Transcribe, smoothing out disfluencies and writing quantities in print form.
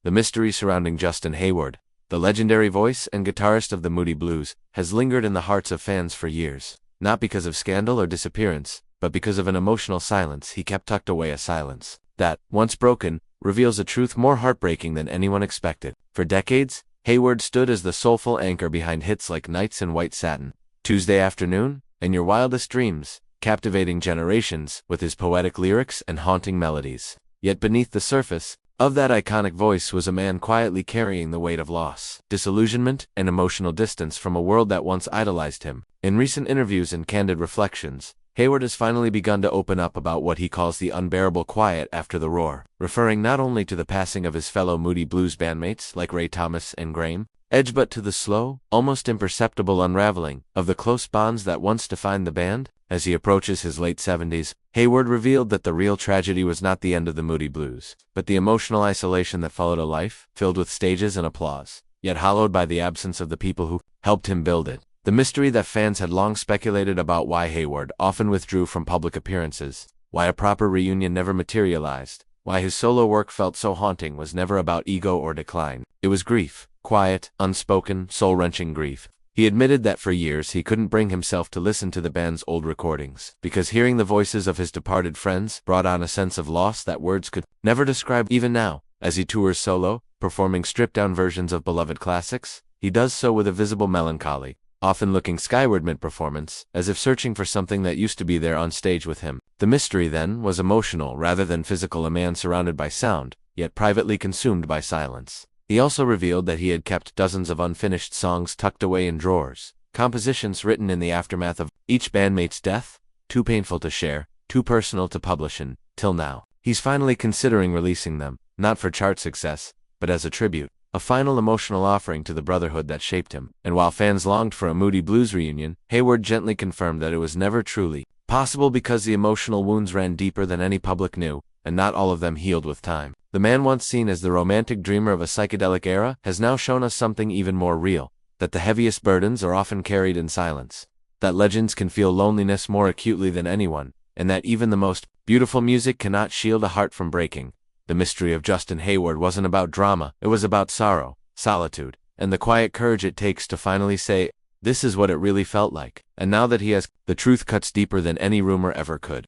The mystery surrounding Justin Hayward, the legendary voice and guitarist of the Moody Blues, has lingered in the hearts of fans for years, not because of scandal or disappearance, but because of an emotional silence he kept tucked away, a silence that, once broken, reveals a truth more heartbreaking than anyone expected. For decades, Hayward stood as the soulful anchor behind hits like Nights in White Satin, Tuesday Afternoon, and Your Wildest Dreams, captivating generations with his poetic lyrics and haunting melodies. Yet beneath the surface of that iconic voice was a man quietly carrying the weight of loss, disillusionment, and emotional distance from a world that once idolized him. In recent interviews and candid reflections, Hayward has finally begun to open up about what he calls the unbearable quiet after the roar, referring not only to the passing of his fellow Moody Blues bandmates like Ray Thomas and Graham Edge, but to the slow, almost imperceptible unraveling of the close bonds that once defined the band. As he approaches his late 70s, Hayward revealed that the real tragedy was not the end of the Moody Blues, but the emotional isolation that followed a life filled with stages and applause, yet hollowed by the absence of the people who helped him build it. The mystery that fans had long speculated about, why Hayward often withdrew from public appearances, why a proper reunion never materialized, why his solo work felt so haunting, was never about ego or decline. It was grief, quiet, unspoken, soul-wrenching grief. He admitted that for years he couldn't bring himself to listen to the band's old recordings, because hearing the voices of his departed friends brought on a sense of loss that words could never describe. Even now, as he tours solo, performing stripped-down versions of beloved classics, he does so with a visible melancholy, often looking skyward mid-performance, as if searching for something that used to be there on stage with him. The mystery, then, was emotional rather than physical, a man surrounded by sound, yet privately consumed by silence. He also revealed that he had kept dozens of unfinished songs tucked away in drawers, compositions written in the aftermath of each bandmate's death, too painful to share, too personal to publish, and, till now, he's finally considering releasing them, not for chart success, but as a tribute, a final emotional offering to the brotherhood that shaped him. And while fans longed for a Moody Blues reunion, Hayward gently confirmed that it was never truly possible because the emotional wounds ran deeper than any public knew, and not all of them healed with time. The man once seen as the romantic dreamer of a psychedelic era has now shown us something even more real, that the heaviest burdens are often carried in silence, that legends can feel loneliness more acutely than anyone, and that even the most beautiful music cannot shield a heart from breaking. The mystery of Justin Hayward wasn't about drama, it was about sorrow, solitude, and the quiet courage it takes to finally say, "This is what it really felt like." And now that he has, the truth cuts deeper than any rumor ever could.